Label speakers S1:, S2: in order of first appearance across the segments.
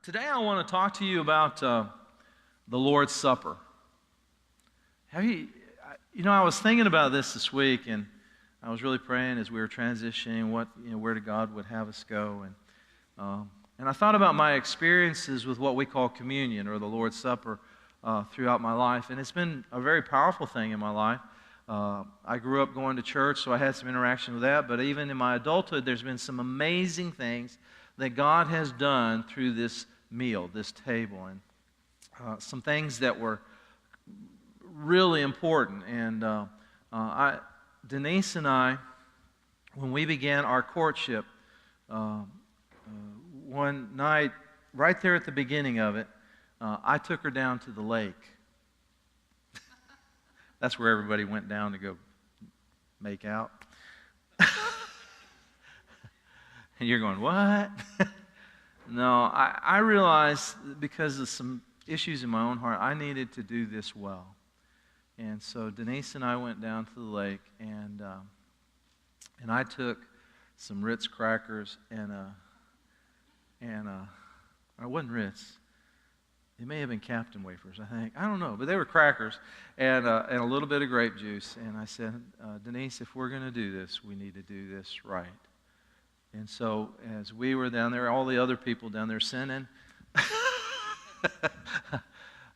S1: Today I want to talk to you about the Lord's Supper. I was thinking about this week, and I was really praying as we were transitioning where God would have us go, and I thought about my experiences with what we call communion or the Lord's Supper throughout my life, and it's been a very powerful thing in my life. I grew up going to church, so I had some interaction with that, but even in my adulthood, there's been some amazing things that God has done through this meal, this table, and some things that were really important. And Denise and I, when we began our courtship, one night, right there at the beginning of it, I took her down to the lake. That's where everybody went down to go make out. And you're going, what? No, I realized because of some issues in my own heart, I needed to do this well. And so Denise and I went down to the lake, and I took some Ritz crackers and it wasn't Ritz. It may have been Captain Wafers, I think. I don't know, but they were crackers and a little bit of grape juice. And I said, Denise, if we're going to do this, we need to do this right. And so as we were down there, all the other people down there sinning,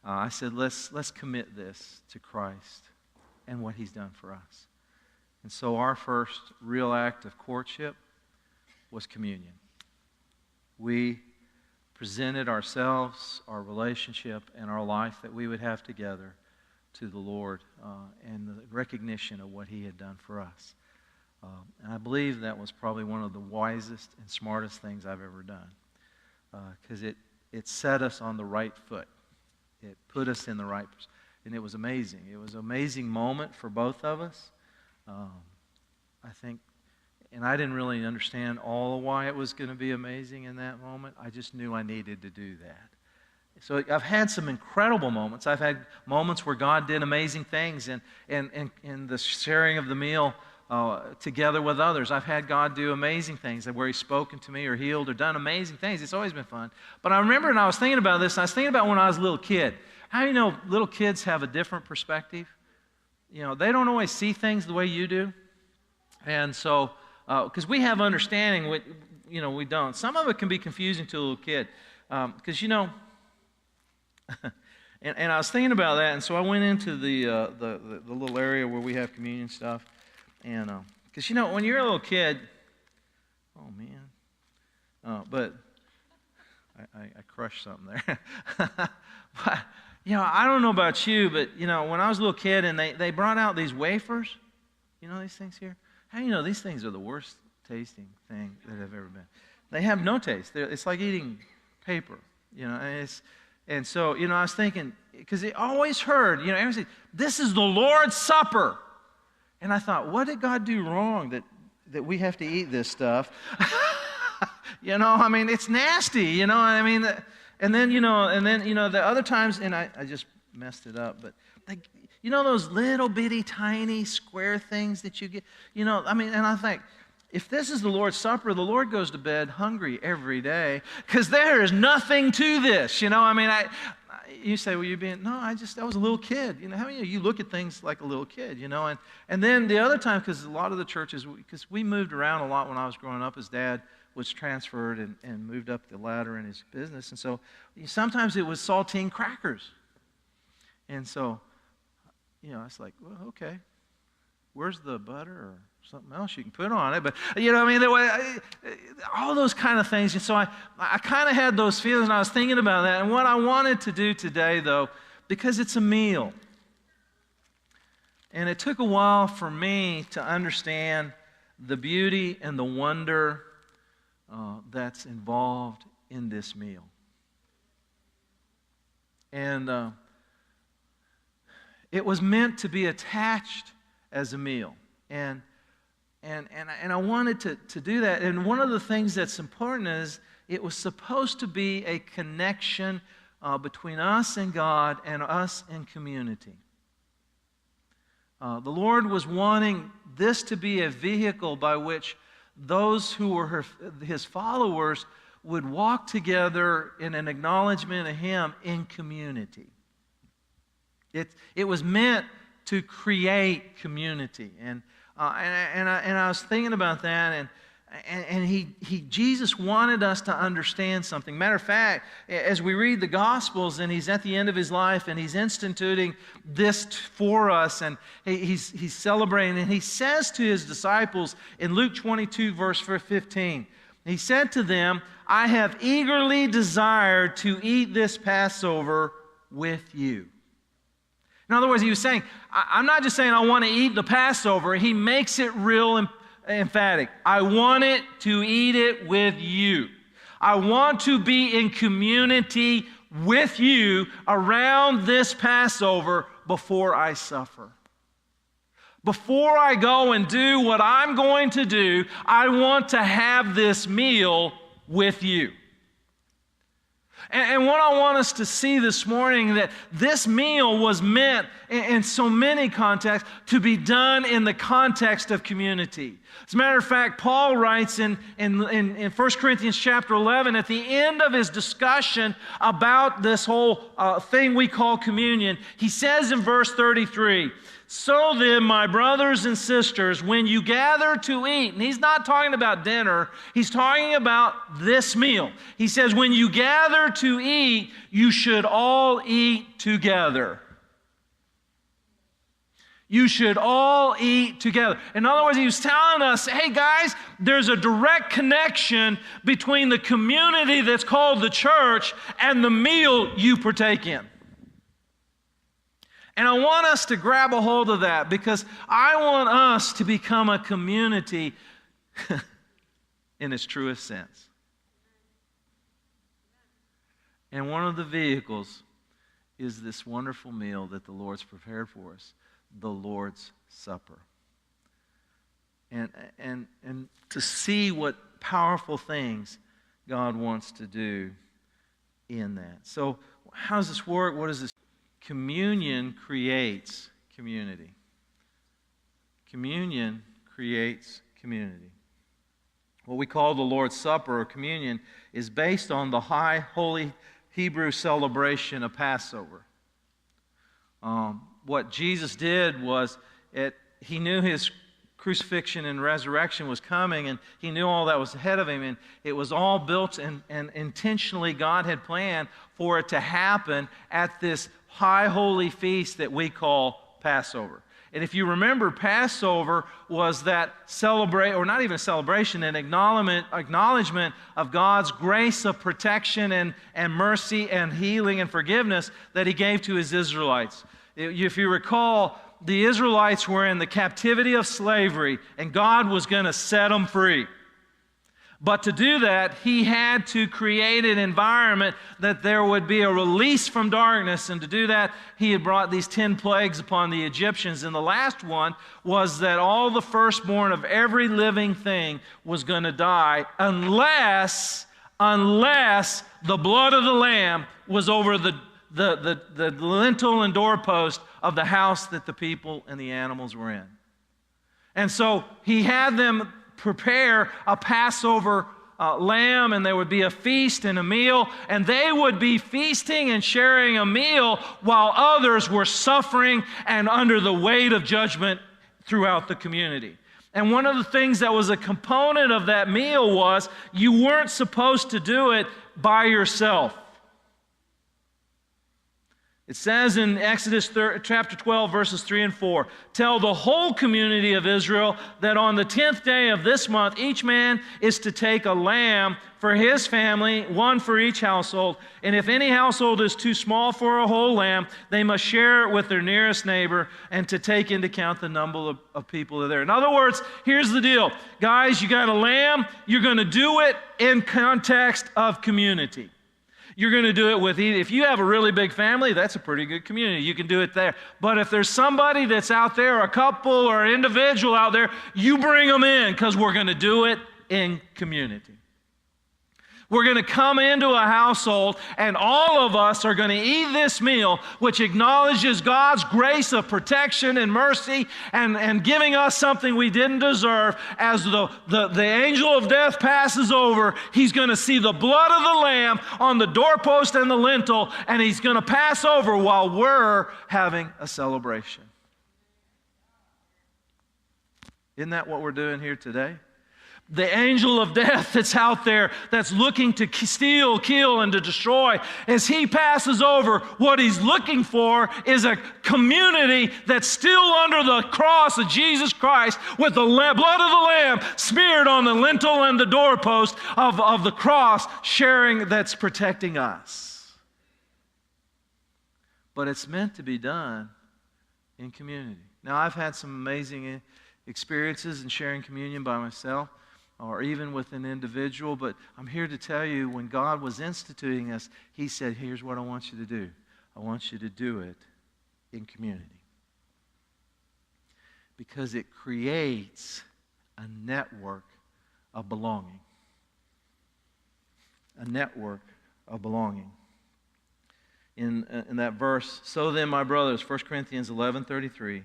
S1: I said, let's commit this to Christ and what He's done for us. And so our first real act of courtship was communion. We presented ourselves, our relationship, and our life that we would have together to the Lord and the recognition of what He had done for us. And I believe that was probably one of the wisest and smartest things I've ever done, because it set us on the right foot. It put us in the right place. And it was amazing. It was an amazing moment for both of us. I think, and I didn't really understand all of why it was going to be amazing in that moment. I just knew I needed to do that. So I've had some incredible moments. I've had moments where God did amazing things, and the sharing of the meal together with others. I've had God do amazing things where He's spoken to me or healed or done amazing things. It's always been fun. But I remember, and I was thinking about this, and I was thinking about when I was a little kid. How do you know little kids have a different perspective? You know, they don't always see things the way you do. And so, because we have understanding, we don't. Some of it can be confusing to a little kid. Because, and I was thinking about that, and so I went into the little area where we have communion stuff. And because, when you're a little kid, oh, man. But I crushed something there. But, I don't know about you, but, when I was a little kid and they brought out these wafers, these things here? How do you know these things are the worst tasting thing that have ever been? They have no taste. It's like eating paper, and so, I was thinking, because I always heard, everyone say, this is the Lord's Supper. And I thought, what did God do wrong that we have to eat this stuff? It's nasty, and then, the other times, and I just messed it up, but those little bitty tiny square things that you get, and I think, if this is the Lord's Supper, the Lord goes to bed hungry every day, because there is nothing to this, you say, well, I was a little kid. How many of you look at things like a little kid, and then the other time, because a lot of the churches, because we moved around a lot when I was growing up, his dad was transferred and moved up the ladder in his business, and so sometimes it was saltine crackers. And so, I was like, well, okay, where's the butter or something else you can put on it? But, all those kind of things. And so I kind of had those feelings, and I was thinking about that. And what I wanted to do today, though, because it's a meal, and it took a while for me to understand the beauty and the wonder that's involved in this meal. And it was meant to be attached as a meal. And I wanted to do that. And one of the things that's important is it was supposed to be a connection between us and God and us and community. The Lord was wanting this to be a vehicle by which those who were His followers would walk together in an acknowledgement of Him in community. It was meant to create community. And I was thinking about that, and Jesus wanted us to understand something. Matter of fact, as we read the Gospels, and He's at the end of His life, and He's instituting this for us, and He's celebrating, and He says to His disciples in Luke 22, verse 15, He said to them, I have eagerly desired to eat this Passover with you. In other words, He was saying, I'm not just saying I want to eat the Passover. He makes it real emphatic. I want to eat it with you. I want to be in community with you around this Passover before I suffer. Before I go and do what I'm going to do, I want to have this meal with you. And what I want us to see this morning, that this meal was meant in so many contexts to be done in the context of community. As a matter of fact, Paul writes in 1 Corinthians chapter 11, at the end of his discussion about this whole thing we call communion, he says in verse 33, so then, my brothers and sisters, when you gather to eat, and he's not talking about dinner, he's talking about this meal. He says, when you gather to eat, you should all eat together. You should all eat together. In other words, he was telling us, hey guys, there's a direct connection between the community that's called the church and the meal you partake in. And I want us to grab a hold of that, because I want us to become a community in its truest sense. And one of the vehicles is this wonderful meal that the Lord's prepared for us, the Lord's Supper. And to see what powerful things God wants to do in that. So how does this work? What is this? Communion creates community. Communion creates community. What we call the Lord's Supper or communion is based on the high holy Hebrew celebration of Passover. What Jesus did was, He knew His crucifixion and resurrection was coming, and He knew all that was ahead of Him, and it was all built and intentionally God had planned for it to happen at this high holy feast that we call Passover. And if you remember, Passover was that or not even a celebration, an acknowledgement of God's grace of protection and mercy and healing and forgiveness that He gave to His Israelites. If you recall, the Israelites were in the captivity of slavery, and God was going to set them free. But to do that, He had to create an environment that there would be a release from darkness. And to do that, He had brought these 10 plagues upon the Egyptians. And the last one was that all the firstborn of every living thing was going to die unless the blood of the Lamb was over the lintel and doorpost of the house that the people and the animals were in. And so He had them prepare a Passover lamb, and there would be a feast and a meal, and they would be feasting and sharing a meal while others were suffering and under the weight of judgment throughout the community. And one of the things that was a component of that meal was you weren't supposed to do it by yourself. It says in Exodus chapter 12, verses 3 and 4, tell the whole community of Israel that on the 10th day of this month, each man is to take a lamb for his family, one for each household. And if any household is too small for a whole lamb, they must share it with their nearest neighbor, and to take into account the number of people that are there. In other words, here's the deal. Guys, you got a lamb, you're going to do it in context of community. You're going to do it with, if you have a really big family, that's a pretty good community. You can do it there. But if there's somebody that's out there, a couple or an individual out there, you bring them in, because we're going to do it in community. We're going to come into a household, and all of us are going to eat this meal, which acknowledges God's grace of protection and mercy and giving us something we didn't deserve. As the angel of death passes over, he's going to see the blood of the Lamb on the doorpost and the lintel, and he's going to pass over while we're having a celebration. Isn't that what we're doing here today? The angel of death that's out there, that's looking to steal, kill, and to destroy, as he passes over, what he's looking for is a community that's still under the cross of Jesus Christ with the blood of the Lamb smeared on the lintel and the doorpost of the cross, sharing that's protecting us. But it's meant to be done in community. Now, I've had some amazing experiences in sharing communion by myself, or even with an individual, but I'm here to tell you, when God was instituting us, he said, here's what I want you to do. I want you to do it in community. Because it creates a network of belonging. A network of belonging. In that verse, so then, my brothers, 1 Corinthians 11:33,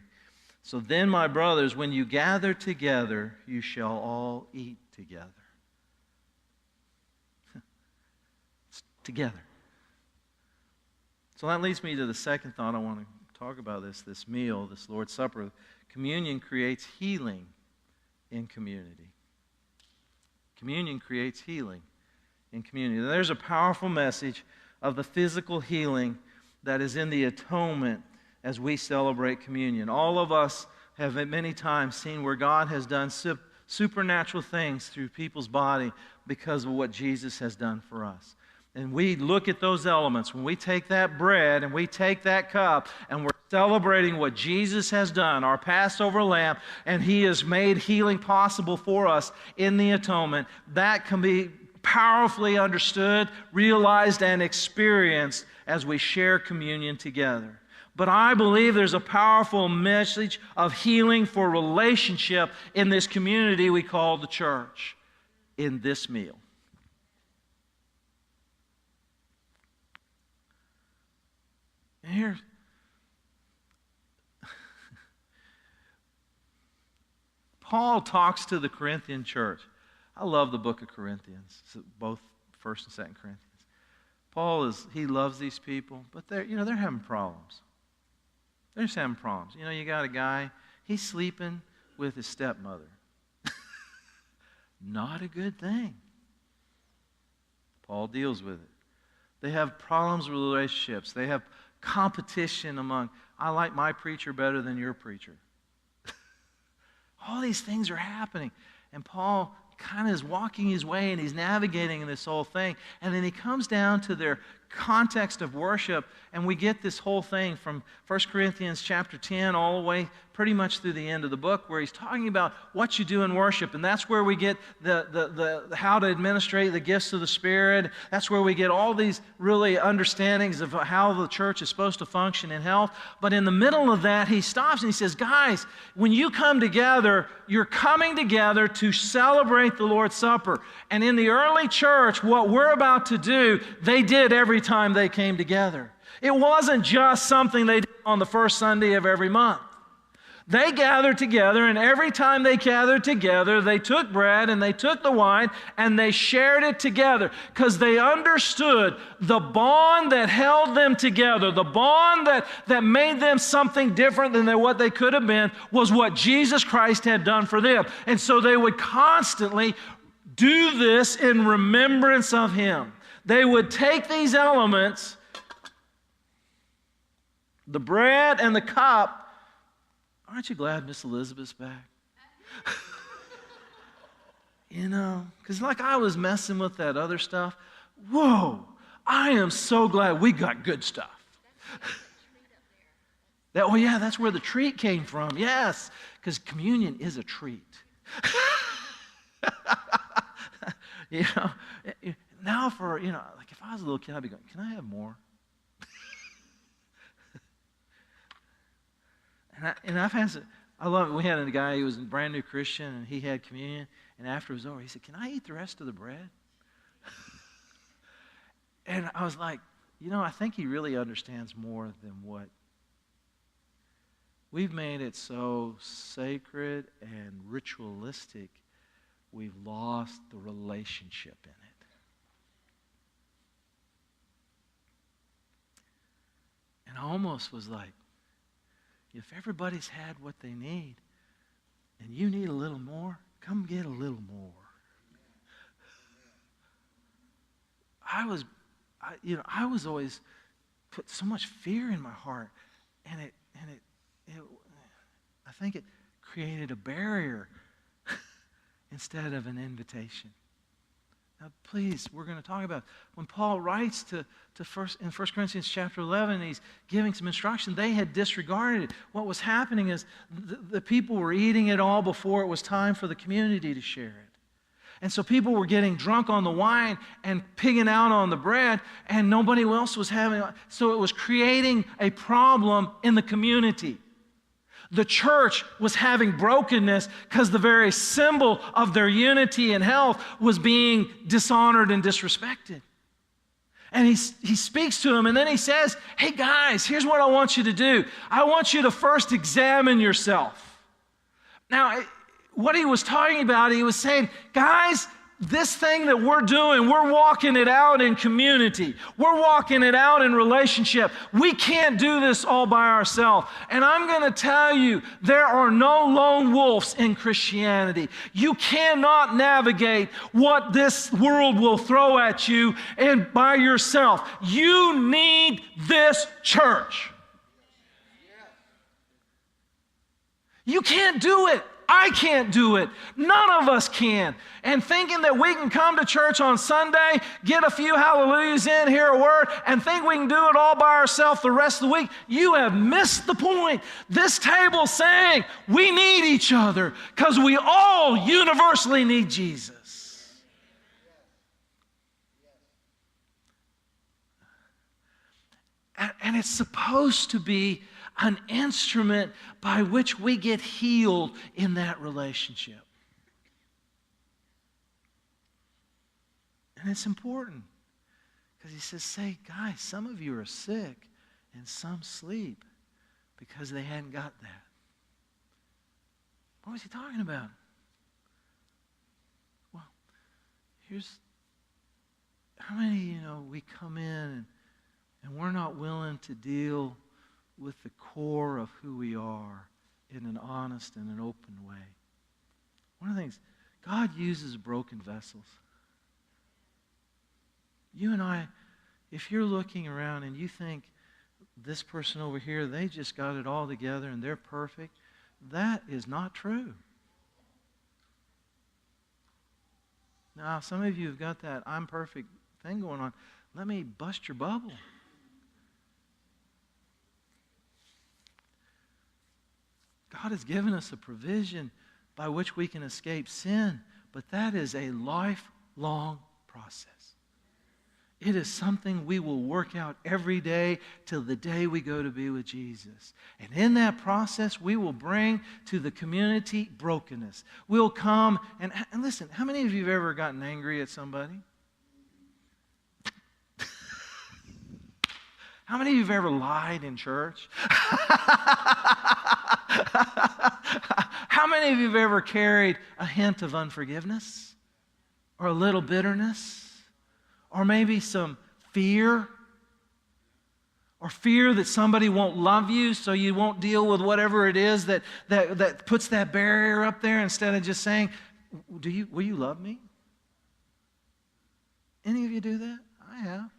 S1: so then, my brothers, when you gather together, you shall all eat together. Together. So that leads me to the second thought I want to talk about this meal, this Lord's Supper. Communion creates healing in community. Communion creates healing in community. There's a powerful message of the physical healing that is in the atonement as we celebrate communion. All of us have at many times seen where God has done supernatural things through people's body because of what Jesus has done for us. And we look at those elements. When we take that bread and we take that cup and we're celebrating what Jesus has done, our Passover lamb, and he has made healing possible for us in the atonement, that can be powerfully understood, realized, and experienced as we share communion together. But I believe there's a powerful message of healing for relationship in this community we call the church, in this meal. And here, Paul talks to the Corinthian church. I love the book of Corinthians, both 1st and 2nd Corinthians. Paul he loves these people, but they're having problems. They're just having problems. You got a guy, he's sleeping with his stepmother. Not a good thing. Paul deals with it. They have problems with relationships. They have competition among, I like my preacher better than your preacher. All these things are happening. And Paul kind of is walking his way and he's navigating this whole thing. And then he comes down to their context of worship, and we get this whole thing from 1 Corinthians chapter 10 all the way pretty much through the end of the book, where he's talking about what you do in worship. And that's where we get the how to administrate the gifts of the Spirit. That's where we get all these really understandings of how the church is supposed to function in health. But in the middle of that, he stops and he says, guys, when you come together, you're coming together to celebrate the Lord's Supper. And in the early church, what we're about to do, they did every time they came together. It wasn't just something they did on the first Sunday of every month. They gathered together, and every time they gathered together, they took bread and they took the wine and they shared it together because they understood the bond that held them together, the bond that made them something different than what they could have been, was what Jesus Christ had done for them. And so they would constantly do this in remembrance of Him. They would take these elements, the bread and the cup. Aren't you glad Miss Elizabeth's back? Because like I was messing with that other stuff. Whoa, I am so glad we got good stuff. That's where the treat came from. Yes, because communion is a treat. Now like if I was a little kid, I'd be going, can I have more? I love it. We had a guy who was a brand new Christian, and he had communion, and after it was over, he said, can I eat the rest of the bread? And I was like, I think he really understands more than what. We've made it so sacred and ritualistic, we've lost the relationship in it. And I almost was like, if everybody's had what they need, and you need a little more, come get a little more. I was always put so much fear in my heart, and I think it created a barrier instead of an invitation. Now, please, we're going to talk about when Paul writes in 1 Corinthians chapter 11, he's giving some instruction. They had disregarded it. What was happening is the people were eating it all before it was time for the community to share it. And so people were getting drunk on the wine and pigging out on the bread, and nobody else was having it. So it was creating a problem in the community. The church was having brokenness because the very symbol of their unity and health was being dishonored and disrespected. And he speaks to them, and then he says, hey guys, here's what I want you to do. I want you to first examine yourself. Now, what he was talking about, he was saying, guys, this thing that we're doing, we're walking it out in community. We're walking it out in relationship. We can't do this all by ourselves. And I'm going to tell you, there are no lone wolves in Christianity. You cannot navigate what this world will throw at you and by yourself. You need this church. You can't do it. I can't do it. None of us can. And thinking that we can come to church on Sunday, get a few hallelujahs in, hear a word, and think we can do it all by ourselves the rest of the week, you have missed the point. This table's saying we need each other because we all universally need Jesus. And it's supposed to be an instrument by which we get healed in that relationship. And it's important because he says, say, guys, some of you are sick and some sleep because they hadn't got that. What was he talking about? Well, here's how many, we come in and we're not willing to deal with the core of who we are in an honest and an open way. One of the things, God uses broken vessels. You and I, if you're looking around and you think this person over here, they just got it all together and they're perfect, that is not true. Now, some of you have got that I'm perfect thing going on. Let me bust your bubble. God has given us a provision by which we can escape sin, but that is a lifelong process. It is something we will work out every day till the day we go to be with Jesus. And in that process, we will bring to the community brokenness. We'll come, and listen, how many of you have ever gotten angry at somebody? How many of you have ever lied in church? How many of you have ever carried a hint of unforgiveness? Or a little bitterness? Or maybe some fear? Or fear that somebody won't love you, so you won't deal with whatever it is that puts that barrier up there instead of just saying, will you love me? Any of you do that? I have.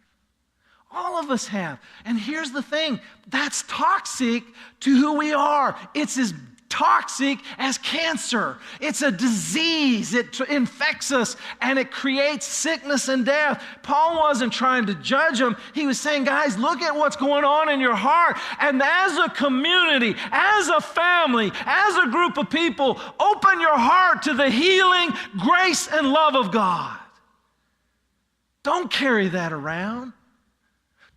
S1: All of us have. And here's the thing. That's toxic to who we are. It's as toxic as cancer. It's a disease. It infects us and it creates sickness and death. Paul wasn't trying to judge them. He was saying, guys, look at what's going on in your heart. And as a community, as a family, as a group of people, open your heart to the healing grace and love of God. Don't carry that around.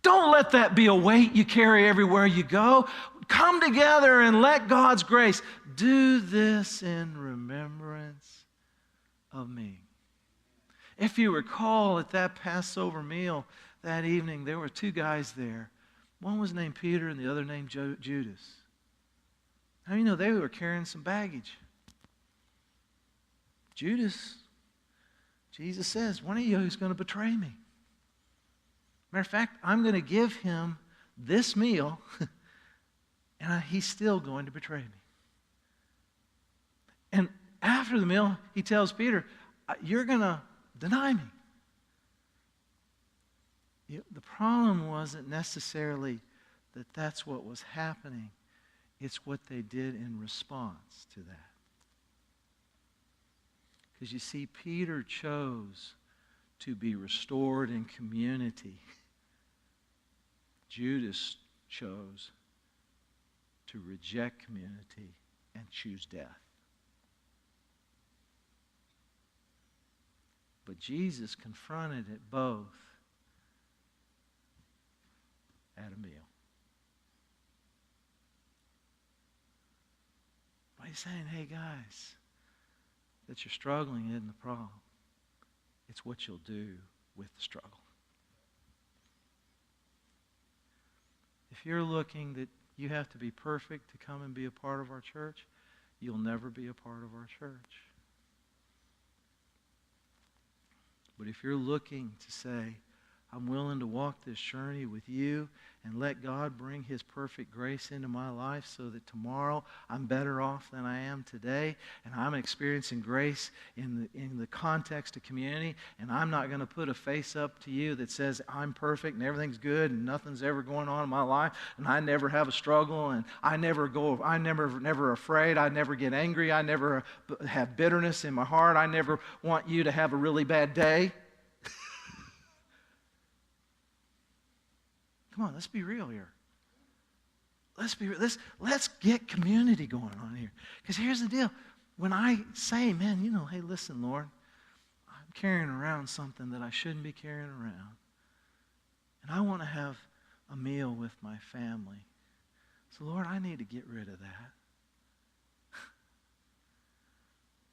S1: Don't let that be a weight you carry everywhere you go. Come together and let God's grace do this in remembrance of me. If you recall at that Passover meal, that evening, there were two guys there. One was named Peter and the other named Judas. How do you know they were carrying some baggage? Judas, Jesus says, one of you is going to betray me. Matter of fact, I'm going to give him this meal, and he's still going to betray me. And after the meal, he tells Peter, you're going to deny me. The problem wasn't necessarily that that's what was happening. It's what they did in response to that. Because you see, Peter chose to be restored in community. Judas chose to reject community and choose death. But Jesus confronted it both at a meal. But he's saying, hey guys, that you're struggling isn't the problem. It's what you'll do with the struggle. If you're looking that you have to be perfect to come and be a part of our church, you'll never be a part of our church. But if you're looking to say, I'm willing to walk this journey with you and let God bring his perfect grace into my life so that tomorrow I'm better off than I am today, and I'm experiencing grace in the context of community, and I'm not going to put a face up to you that says I'm perfect and everything's good and nothing's ever going on in my life and I never have a struggle and I'm never afraid, I never get angry, I never have bitterness in my heart, I never want you to have a really bad day. Come on, let's be real here. Let's get community going on here. Because here's the deal. When I say, man, hey, listen, Lord, I'm carrying around something that I shouldn't be carrying around. And I want to have a meal with my family. So, Lord, I need to get rid of that.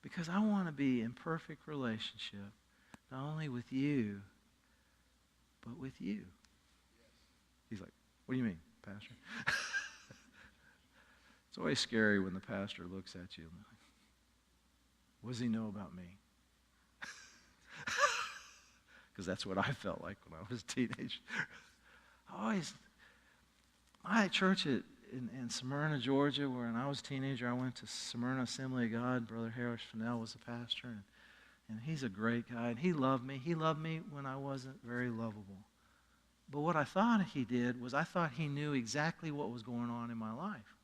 S1: Because I want to be in perfect relationship, not only with you, but with you. He's like, what do you mean, Pastor? It's always scary when the pastor looks at you and like, what does he know about me? Because that's what I felt like when I was a teenager. My church in Smyrna, Georgia, when I was a teenager, I went to Smyrna Assembly of God. Brother Harris Fennell was the pastor, and he's a great guy, and he loved me. He loved me when I wasn't very lovable. But what I thought he did was I thought he knew exactly what was going on in my life.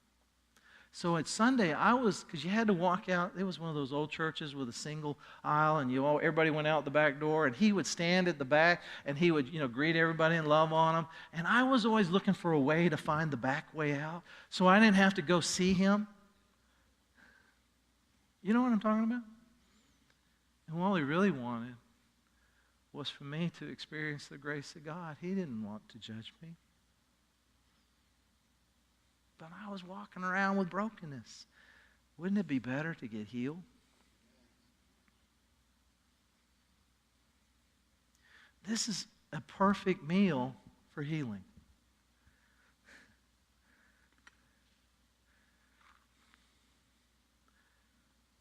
S1: So at Sunday, because you had to walk out, it was one of those old churches with a single aisle, and everybody went out the back door, and he would stand at the back, and he would, greet everybody and love on them. And I was always looking for a way to find the back way out, so I didn't have to go see him. You know what I'm talking about? And all he really wanted was for me to experience the grace of God. He didn't want to judge me. But I was walking around with brokenness. Wouldn't it be better to get healed? This is a perfect meal for healing.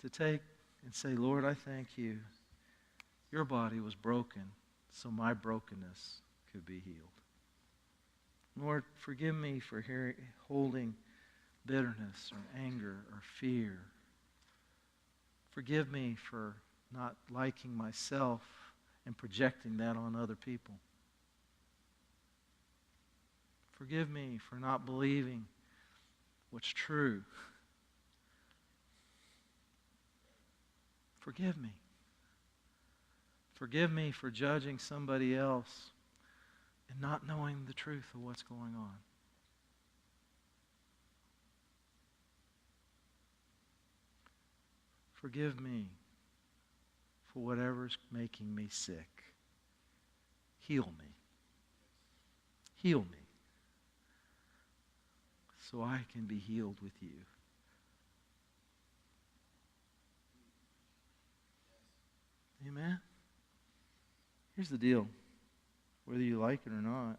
S1: To take and say, Lord, I thank you. Your body was broken so my brokenness could be healed. Lord, forgive me for holding bitterness or anger or fear. Forgive me for not liking myself and projecting that on other people. Forgive me for not believing what's true. Forgive me. Forgive me for judging somebody else and not knowing the truth of what's going on. Forgive me for whatever's making me sick. Heal me. Heal me so I can be healed with you. Amen? Here's the deal. whether you like it or not.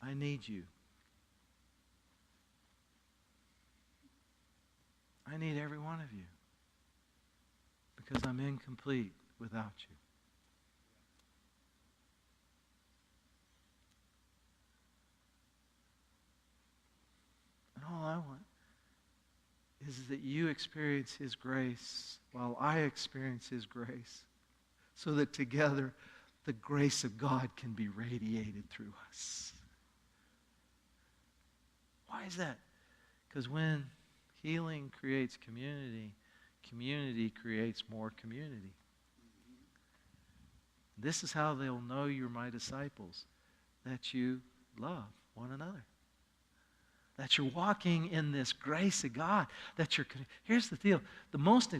S1: I need you. I need every one of you because I'm incomplete without you. And all I want is that you experience His grace while I experience His grace, so that together the grace of God can be radiated through us. Why is that? Because when healing creates community, community creates more community. This is how they'll know you're my disciples, that you love one another. That you're walking in this grace of God. Here's the deal. The most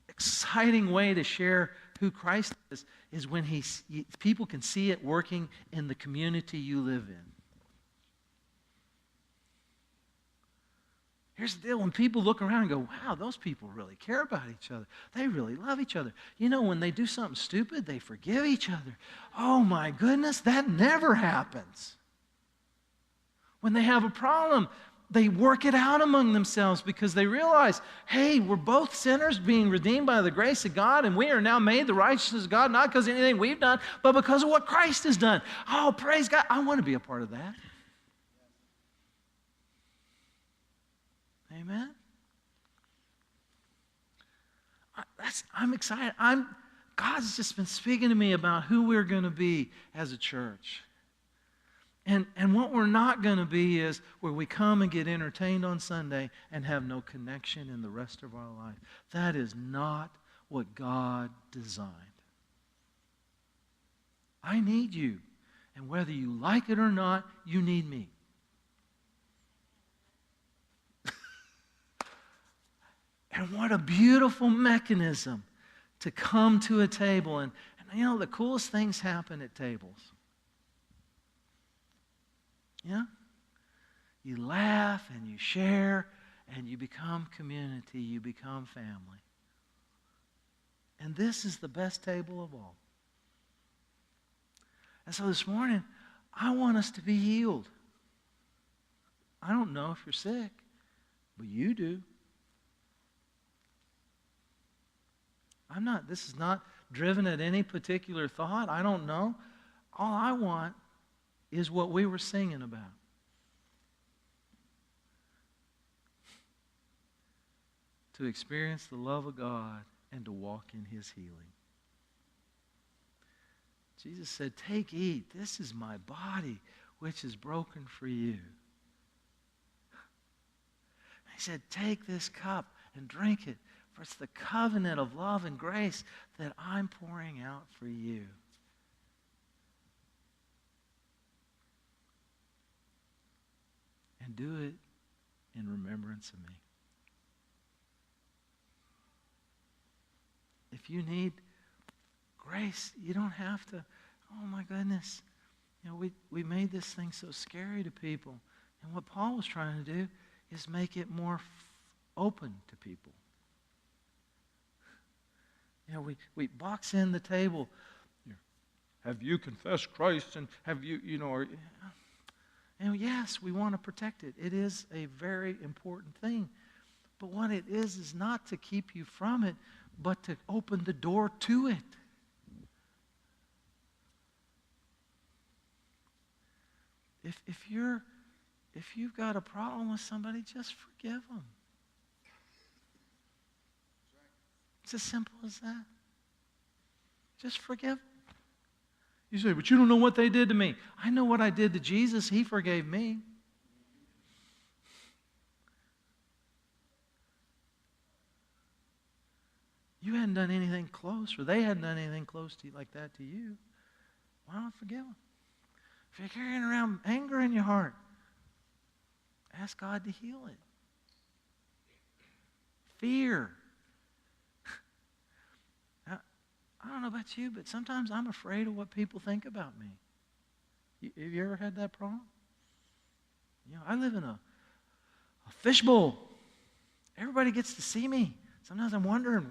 S1: exciting way to share who Christ is when people can see it working in the community you live in. Here's the deal. When people look around and go, wow, those people really care about each other. They really love each other. You know, when they do something stupid, they forgive each other. Oh my goodness, that never happens. When they have a problem, they work it out among themselves because they realize, hey, we're both sinners being redeemed by the grace of God, and we are now made the righteousness of God, not because of anything we've done, but because of what Christ has done. Oh, praise God. I want to be a part of that. Amen? I'm excited. God's just been speaking to me about who we're going to be as a church. And what we're not going to be is where we come and get entertained on Sunday and have no connection in the rest of our life. That is not what God designed. I need you. And whether you like it or not, you need me. And what a beautiful mechanism to come to a table. And you know, the coolest things happen at tables. Yeah? You laugh and you share and you become community. You become family. And this is the best table of all. And so this morning, I want us to be healed. I don't know if you're sick, but you do. This is not driven at any particular thought. I don't know. All I want is what we were singing about. To experience the love of God and to walk in His healing. Jesus said, take, eat. This is my body, which is broken for you. He said, take this cup and drink it. For it's the covenant of love and grace that I'm pouring out for you. And do it in remembrance of me. If you need grace, you don't have to, oh my goodness. You know, we made this thing so scary to people. And what Paul was trying to do is make it more open to people. You know, we box in the table. Have you confessed Christ? And have you, yes, we want to protect it. It is a very important thing. But what it is not to keep you from it, but to open the door to it. If you've got a problem with somebody, just forgive them. It's as simple as that. Just forgive them. You say, but you don't know what they did to me. I know what I did to Jesus. He forgave me. You hadn't done anything close, or they hadn't done anything close to you like that to you. Why not forgive them? If you're carrying around anger in your heart, ask God to heal it. Fear. I don't know about you, but sometimes I'm afraid of what people think about me. Have you ever had that problem? You know, I live in a fishbowl. Everybody gets to see me. Sometimes I'm wondering,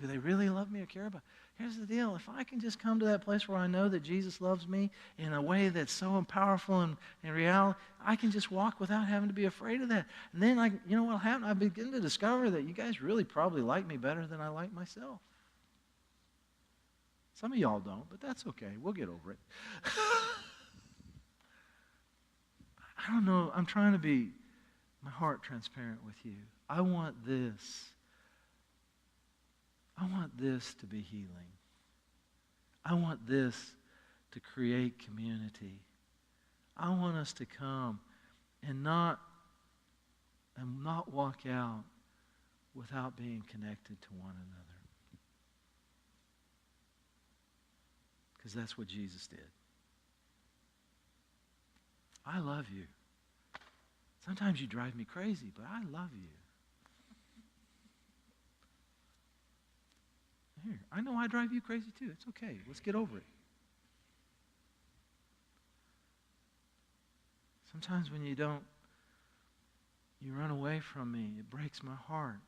S1: do they really love me or care about me? here's the deal. If I can just come to that place where I know that Jesus loves me in a way that's so powerful and in reality, I can just walk without having to be afraid of that. And then, you know what will happen? I begin to discover that you guys really probably like me better than I like myself. Some of y'all don't, but that's okay. We'll get over it. I don't know. I'm trying to be my heart transparent with you. I want this. I want this to be healing. I want this to create community. I want us to come and not walk out without being connected to one another. Because that's what Jesus did. I love you. Sometimes you drive me crazy, but I love you. Here, I know I drive you crazy too. It's okay. Let's get over it. Sometimes when you run away from me, it breaks my heart.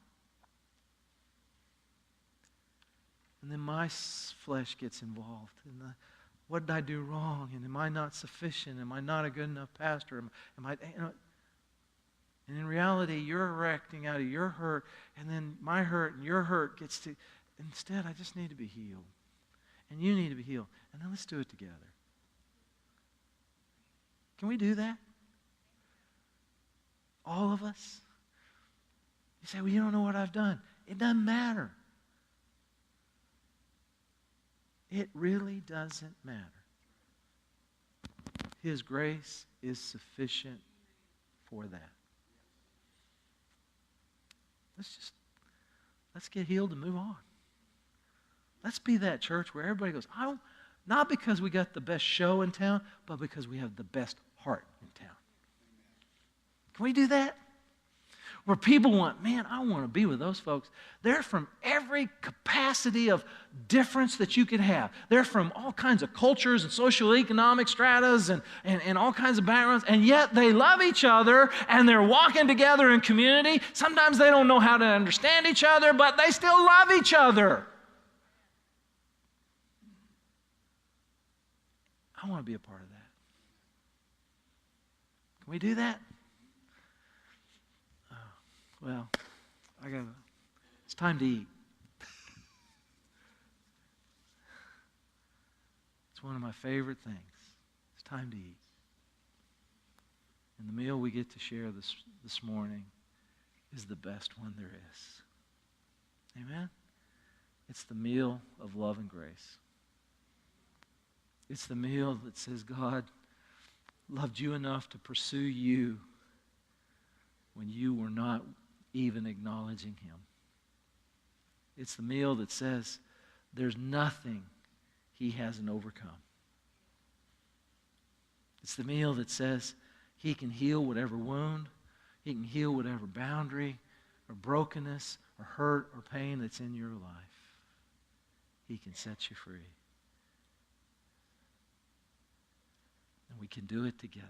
S1: And then my flesh gets involved. And what did I do wrong? And am I not sufficient? Am I not a good enough pastor? And in reality, you're acting out of your hurt, and then my hurt and your hurt gets to... Instead, I just need to be healed. And you need to be healed. And then let's do it together. Can we do that? All of us? You say, well, you don't know what I've done. It doesn't matter. It really doesn't matter. His grace is sufficient for that. Let's get healed and move on. Let's be that church where everybody goes, not because we got the best show in town, but because we have the best heart in town. Can we do that? Where people want, man, I want to be with those folks. They're from every capacity of difference that you could have. They're from all kinds of cultures and socioeconomic stratas and all kinds of backgrounds, and yet they love each other, and they're walking together in community. Sometimes they don't know how to understand each other, but they still love each other. I want to be a part of that. Can we do that? Well, it's time to eat. It's one of my favorite things. It's time to eat. And the meal we get to share this morning is the best one there is. Amen? It's the meal of love and grace. It's the meal that says God loved you enough to pursue you when you were not even acknowledging Him. It's the meal that says there's nothing He hasn't overcome. It's the meal that says He can heal whatever wound, He can heal whatever boundary or brokenness or hurt or pain that's in your life. He can set you free. And we can do it together.